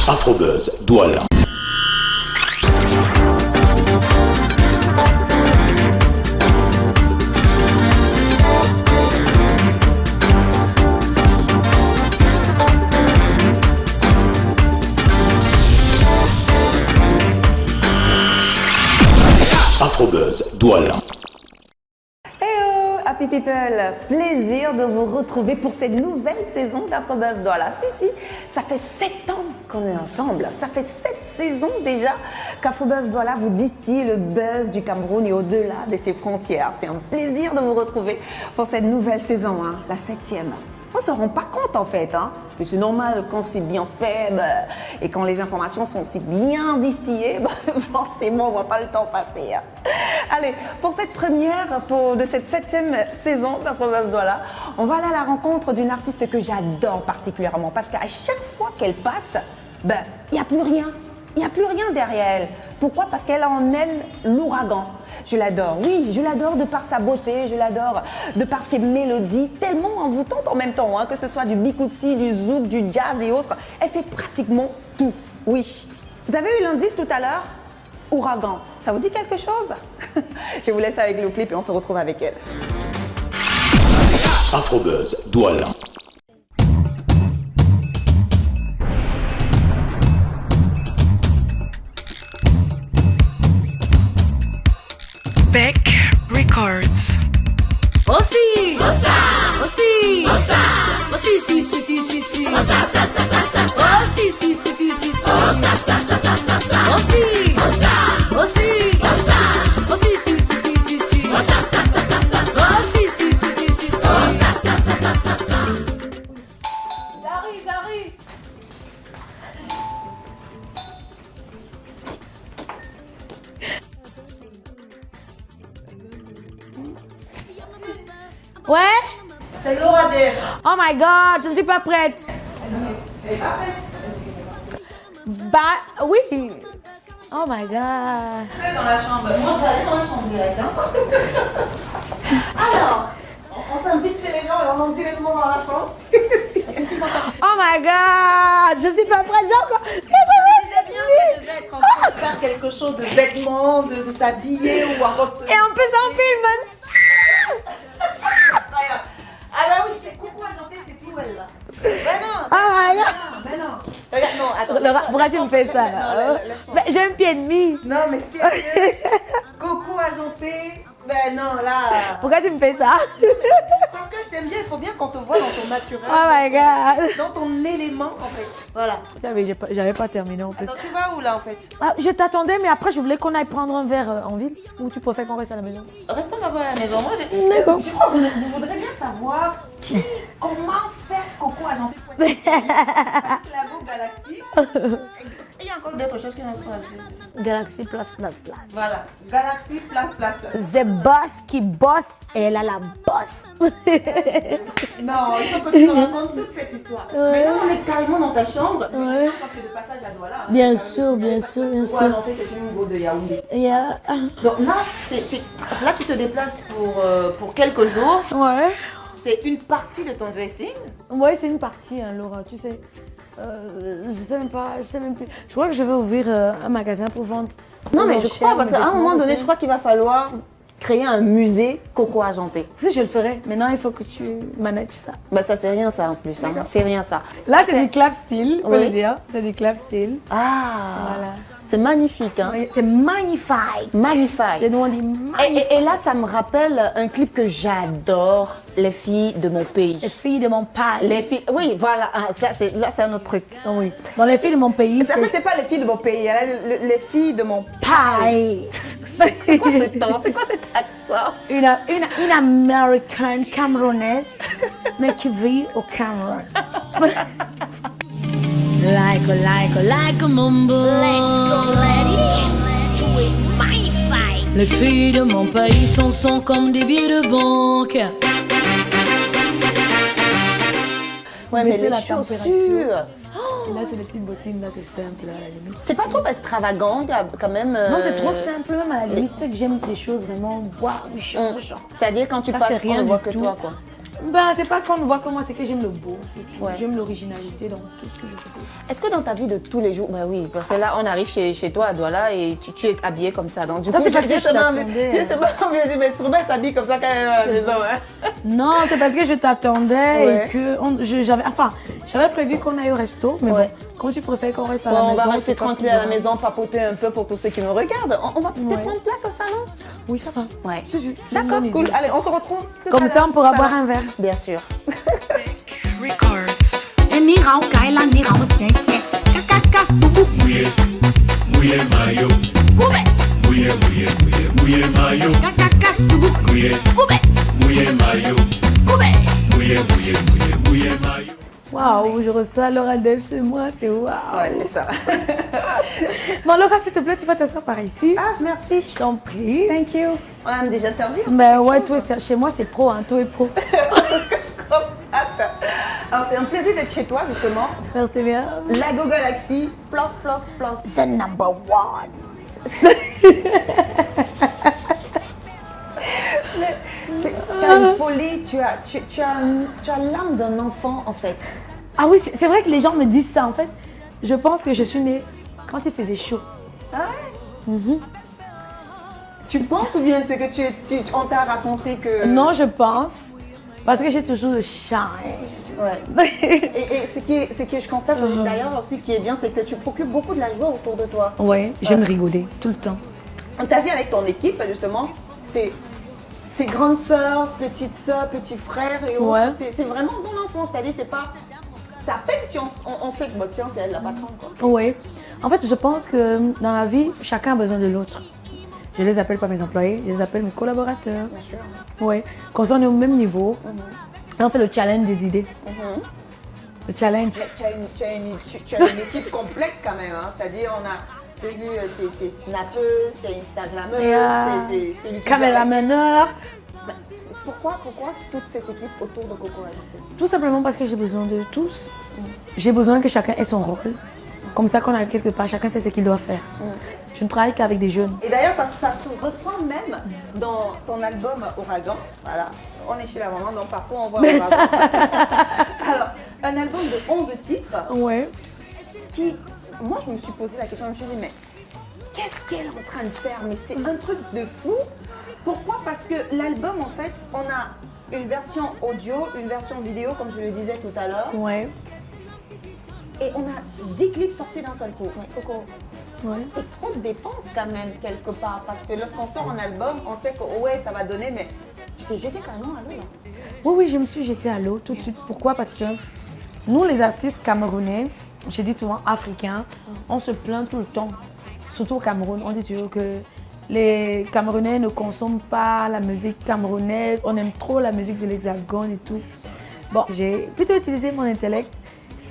Afrobuzz Douala. Afrobuzz Douala. Hello, happy people! Plaisir de vous retrouver pour cette nouvelle saison d'Afrobuzz Douala. Si, ça fait 7 ans qu'on est ensemble. Ça fait 7 saisons déjà qu'Afrobuzz Douala vous distille le buzz du Cameroun et au-delà de ses frontières. C'est un plaisir de vous retrouver pour cette nouvelle saison, la 7e. On ne se rend pas compte en fait, mais c'est normal quand c'est bien fait et quand les informations sont aussi bien distillées, forcément on ne voit pas le temps passer. Allez, pour cette première de cette 7e saison d'Afrobuzz Douala, on va aller à la rencontre d'une artiste que j'adore particulièrement parce qu'à chaque fois qu'elle passe, il n'y a plus rien. Il n'y a plus rien derrière elle. Pourquoi? Parce qu'elle a en elle l'ouragan. Je l'adore, oui, je l'adore de par sa beauté, je l'adore de par ses mélodies tellement envoûtantes en même temps, que ce soit du bikutsi, du zouk, du jazz et autres. Elle fait pratiquement tout, oui. Vous avez eu l'indice tout à l'heure? Ouragan. Ça vous dit quelque chose? Je vous laisse avec le clip et on se retrouve avec elle. Afrobuzz Douala. Beck Records. Aussi, aussi, aussi, si, J'arrive. Ouais? C'est Laura Dare. Oh my god, je ne suis pas prête. Elle est pas prête. Bah oui. Oh my god. Dans la chambre. Moi, je vais aller dans la chambre direct. Alors, on s'invite chez les gens et on entre directement dans la chambre. Oh my god, je suis pas prête, j'ai encore. C'est bien qu'elle devait être en train de faire quelque chose de vêtements, de s'habiller ou encore de se... Et en plus on filme. Ah bah oui, c'est coucou à chanter, c'est tout elle là. Ben non. Oh my god. Ben non. Regarde, non, attends. Laura, pourquoi tu me fais ça Non, là? laisse-moi. Bah, j'ai un pied et demi. Non, mais sérieux. Coco à chanter. Ben non, là. Pourquoi tu me fais ça? Parce que je t'aime bien, il faut bien qu'on te voit dans ton naturel. Oh my god. Dans ton élément en fait. Voilà. J'avais pas terminé en plus. Attends, tu vas où là en fait? Ah, je t'attendais, mais après je voulais qu'on aille prendre un verre en ville. Ou tu préfères qu'on reste à la maison? Restons d'abord à la maison. Moi, D'accord. je crois que vous voudrez bien savoir comment faire Coco à chanter. C'est la go Galaxy. Il y a encore d'autres choses qui n'ont pas ajouté. Galaxy place. Voilà. Galaxy, place. The boss qui bosse, elle a la bosse. Non, il faut que tu me racontes toute cette histoire. Maintenant, on est carrément dans ta chambre. Mais déjà, quand tu es de passage à Douala. Bien sûr. Pour annoncer, c'est une go de Yaoundé. Yeah. Donc là, là, tu te déplaces pour quelques jours. Ouais. C'est une partie de ton dressing. Ouais, c'est une partie, Laura, tu sais. Je sais même plus. Je crois que je vais ouvrir un magasin pour vendre. Non, mais je cher, crois, parce mes qu'à un moment vêtements donné, aussi. je crois qu'il va falloir créer un musée Coco argenté. Tu sais, je le ferai. Maintenant, il faut que tu manages ça. Bah, ça, c'est rien ça en plus. C'est rien ça. Là, c'est du clap style, faut Oui. le dire. C'est du clap style. Ah, Voilà. c'est magnifique. Hein? Oui, c'est magnifique. Magnifique. C'est nous, on dit magnifique. Et là, ça me rappelle un clip que j'adore, Les filles de mon pays. Les filles de mon pays. Les filles, oui, voilà, là, c'est un autre truc. Ah oui. Dans les filles de mon pays, En fait, c'est pas les filles de mon pays, les filles de mon pays. C'est quoi cet accent? Une américaine camerounaise, mais qui vit au Cameroun. Like a mumbo. Let's go, do it magnifique. Les filles de mon pays sont comme des billets de banque. Ouais, mais Baisser les la chaussures. température. Et là, c'est les petites bottines, là, c'est simple, à la limite. C'est pas trop extravagant quand même. Non, c'est trop simple, même à la limite. Tu sais que j'aime les choses vraiment, waouh, C'est-à-dire quand tu Ça, passes, c'est rien on ne voit du que tout. toi, quoi. Ben, c'est pas qu'on voit comment, c'est que j'aime le beau. Ouais. J'aime l'originalité dans tout ce que je fais. Est-ce que dans ta vie de tous les jours, bah oui, parce que là on arrive chez toi à Douala et tu es habillée comme ça, donc du Ça, coup c'est parce que je seulement t'attendais. envie de dire, mais Sourba s'habille comme ça quand elle est à la maison. Hein. Non, c'est parce que je t'attendais Ouais. et que j'avais prévu qu'on aille au resto, mais Ouais. bon, comme tu préfères qu'on reste à Bon, la on maison. va rester c'est pas tranquille plus à la grave. maison, papoter un peu pour tous ceux qui me regardent. On va peut-être Ouais. prendre place au salon. Oui, ça va. Ouais. C'est une D'accord, bonne cool. idée. Allez, on se retrouve. tout à Comme ça, l'heure. on pourra va. boire un verre. Bien sûr. Records. Ni rao kaila ni rao sense. Kakakas tubu. Muye mayo, Kube. muye mayo, Kakakas tubu. muye Kube. mayo, Kube. muye mayo. Waouh, je reçois Laura Dev chez moi, c'est waouh. Ouais, c'est ça. Bon, Laura, s'il te plaît, tu vas t'asseoir par ici. Ah, merci. Je t'en prie. Thank you. On a déjà servi. Ben ouais, chez moi, c'est pro, hein, tout est pro. C'est ce que je constate. Alors, c'est un plaisir d'être chez toi, justement. Merci bien. Lago Galaxy, plus. The number one. Tu as une folie, tu as l'âme d'un enfant, en fait. Ah oui, c'est vrai que les gens me disent ça, en fait. Je pense que je suis née quand il faisait chaud. Tu penses ou bien c'est que on t'a raconté que... Non, je pense. Parce que j'ai toujours le charme. Ouais. Et ce que je constate d'ailleurs aussi qui est bien, c'est que tu procures beaucoup de la joie autour de toi. Ouais, j'aime rigoler tout le temps. Ta vie avec ton équipe, justement, c'est grande sœur, petite sœur, petit frère et autres. Ouais. C'est vraiment ton enfance, c'est-à-dire c'est pas... C'est à peine si on sait que, bah, tiens, c'est elle la patronne, quoi. Oui. En fait, je pense que dans la vie, chacun a besoin de l'autre. Je les appelle pas mes employés, je les appelle mes collaborateurs. Bien sûr. Oui. Quand on est au même niveau, on fait le challenge des idées. Le challenge. Mais tu as une équipe complète quand même, hein. C'est-à-dire j'ai vu t'es snappeuse, t'es instagrammeuse, t'es celui qui Caméramaneur. Pourquoi toute cette équipe autour de Coco Agenté? Tout simplement parce que j'ai besoin de tous. J'ai besoin que chacun ait son rôle. Comme ça, qu'on arrive quelque part, chacun sait ce qu'il doit faire. Je ne travaille qu'avec des jeunes. Et d'ailleurs, ça se ressent même dans ton album Ouragan. Voilà, on est chez la maman, donc partout on voit Ouragan. Alors, un album de 11 titres Ouais. qui, moi je me suis posé la question, je me suis dit, mais qu'est-ce qu'elle est en train de faire? Mais c'est un truc de fou. Pourquoi? Parce que l'album, en fait, on a une version audio, une version vidéo, comme je le disais tout à l'heure, Ouais. et on a 10 clips sortis d'un seul coup. Mais Coco, Ouais. c'est trop de dépenses quand même, quelque part, parce que lorsqu'on sort un album, on sait que ouais, ça va donner, mais tu t'es jeté carrément à l'eau, là. Oui, je me suis jetée à l'eau tout de suite. Pourquoi? Parce que nous, les artistes camerounais, j'ai dit souvent africains, on se plaint tout le temps. Surtout au Cameroun, on dit toujours que les Camerounais ne consomment pas la musique camerounaise, on aime trop la musique de l'Hexagone et tout. Bon, j'ai plutôt utilisé mon intellect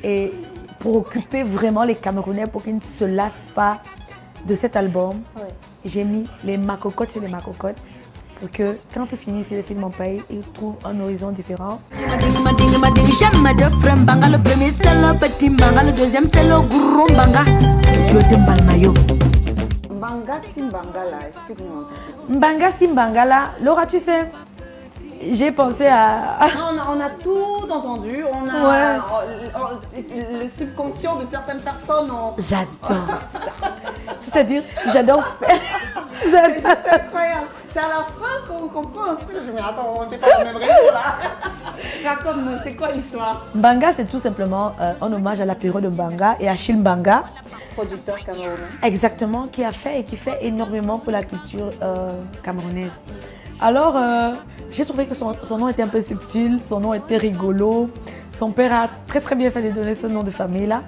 et pour occuper vraiment les Camerounais pour qu'ils ne se lassent pas de cet album, j'ai mis les macocottes sur les macocottes pour que quand ils finissent le film en pays, ils trouvent un horizon différent. J'aime deux frères banga. Le premier c'est le petit banga, le deuxième c'est le gros banga. Tu es un balmayo. Mbanga Simbanga, là, explique-nous un petit peu. Mbanga Simbangala, Laura, tu sais, j'ai pensé à... On a tout entendu, on a le subconscient de certaines personnes. J'adore ça. C'est-à-dire, j'adore faire... C'est juste incroyable. C'est à la fin qu'on comprend un truc. Je me dis, attends, on n'était pas au même réseau là. Raconte-nous, c'est quoi l'histoire? Mbanga, c'est tout simplement un hommage à la période de Mbanga et à Achille Mbanga. Producteur camerounais. Exactement, qui a fait et qui fait énormément pour la culture camerounaise. Alors, j'ai trouvé que son nom était un peu subtil, son nom était rigolo. Son père a très très bien fait de donner ce nom de famille là.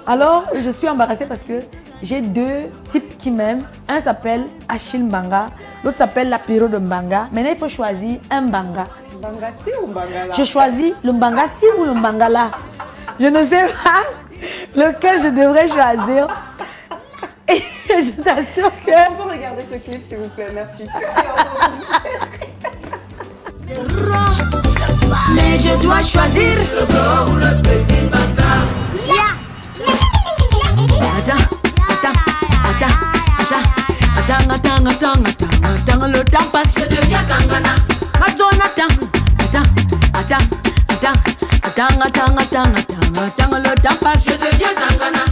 Alors, je suis embarrassée parce que j'ai deux types qui m'aiment. Un s'appelle Achille Mbanga, l'autre s'appelle la période de Mbanga. Maintenant, il faut choisir un Mbanga. Bangassi ou Mbangala? Je choisis le Mbangassi ou le Mbangala. Je ne sais pas lequel je devrais choisir. Et je t'assure que... On peut regarder ce clip s'il vous plaît, merci. Mais je dois choisir le gros ou le petit banga. Attends, le temps passe. Je deviens kangana. Attends, le temps passe. Je deviens tangana.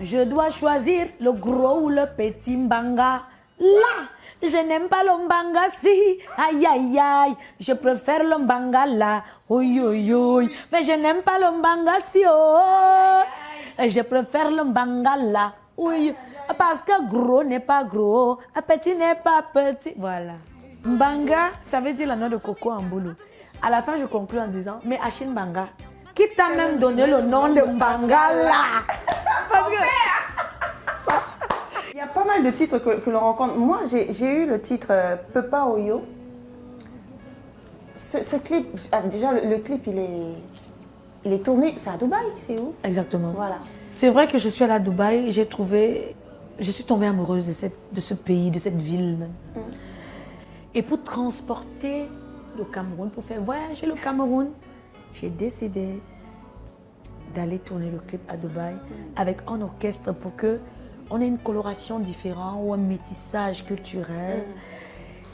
Je dois choisir le gros ou le petit mbanga. Là, je n'aime pas le mbanga si. Aïe aïe aïe, je préfère le mbanga là. Oui oui oui, mais je n'aime pas le mbanga si. Oh, je préfère le mbanga là. Oui, parce que gros n'est pas gros, petit n'est pas petit. Voilà. Mbanga, ça veut dire la noix de coco en boulot. À la fin, je conclue en disant, mais Achille Mbanga, qui t'a même donné le nom de Mbanga là? Parce que... Il y a pas mal de titres que l'on rencontre. Moi, j'ai eu le titre Pepa Oyo. Ce clip, déjà le clip, il est tourné, c'est à Dubaï, c'est où? Exactement. Voilà. C'est vrai que je suis allée à Dubaï, je suis tombée amoureuse de ce pays, de cette ville même. Et pour transporter le Cameroun, pour faire voyager le Cameroun, j'ai décidé d'aller tourner le clip à Dubaï avec un orchestre pour que on ait une coloration différente ou un métissage culturel.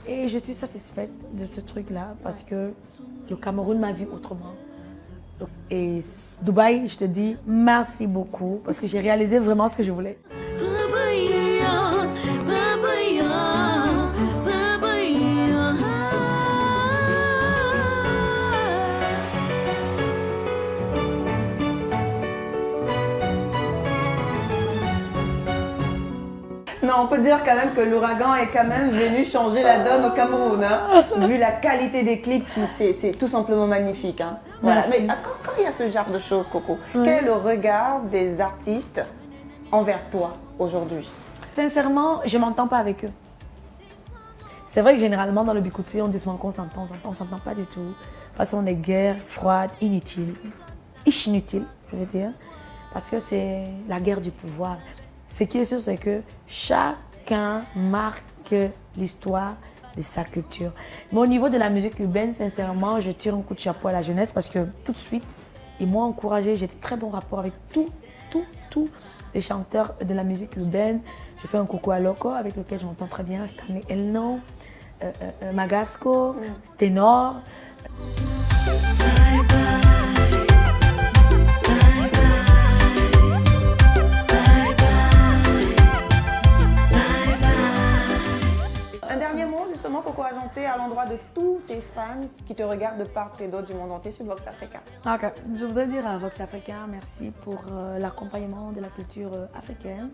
Et je suis satisfaite de ce truc-là parce que le Cameroun m'a vu autrement. Et Dubaï, je te dis merci beaucoup parce que j'ai réalisé vraiment ce que je voulais. Non, on peut dire quand même que l'ouragan est quand même venu changer la donne au Cameroun. Hein. Vu la qualité des clips, c'est tout simplement magnifique. Hein. Voilà. Mais quand il y a ce genre de choses, Coco, quel est le regard des artistes envers toi aujourd'hui? Sincèrement, je ne m'entends pas avec eux. C'est vrai que généralement dans le Bikouti, on dit souvent qu'on s'entend, on ne s'entend pas du tout. Parce qu'on est guerre, froide, inutile, inutile, je veux dire. Parce que c'est la guerre du pouvoir. Ce qui est sûr, c'est que chacun marque l'histoire de sa culture. Mais au niveau de la musique urbaine, sincèrement, je tire un coup de chapeau à la jeunesse parce que tout de suite, ils m'ont encouragé. J'ai de très bons rapports avec tous les chanteurs de la musique urbaine. Je fais un coucou à Loco avec lequel je m'entends très bien, Stanley Elno, Magasco, Ténor. Un dernier mot justement, Coco Argenté, à l'endroit de tous tes fans qui te regardent de part et d'autre du monde entier sur Vox Africa. Ok, je voudrais dire à Vox Africa merci pour l'accompagnement de la culture africaine.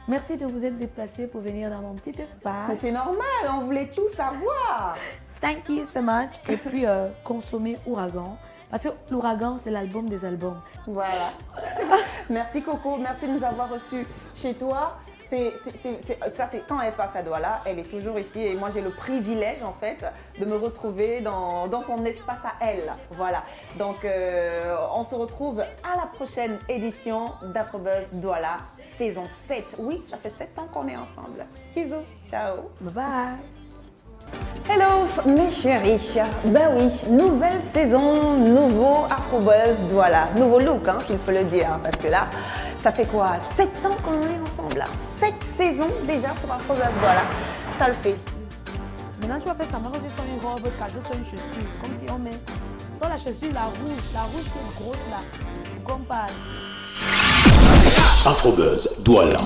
Merci de vous être déplacé pour venir dans mon petit espace. Mais c'est normal, on voulait tout savoir. Thank you so much. Et puis consommer Ouragan. Parce que l'Ouragan, c'est l'album des albums. Voilà. Merci Coco, merci de nous avoir reçus chez toi. Ça, c'est quand elle passe à Douala, elle est toujours ici et moi j'ai le privilège en fait de me retrouver dans son espace à elle. Voilà. Donc on se retrouve à la prochaine édition d'Afrobuzz Douala, saison 7. Oui, ça fait 7 ans qu'on est ensemble. Bisous, ciao. Bye bye. Hello mes chéris, ben oui, nouvelle saison, nouveau Afrobuzz Douala, nouveau look hein, s'il faut le dire, parce que là, ça fait quoi, 7 ans qu'on est ensemble, 7 saisons déjà pour Afrobuzz Douala, ça le fait. Maintenant tu vas faire ça, moi je vais faire une robe, cadeau sur une chaussure, comme si on met dans la chaussure la rouge qui est grosse là, comme pas. Afrobuzz Douala.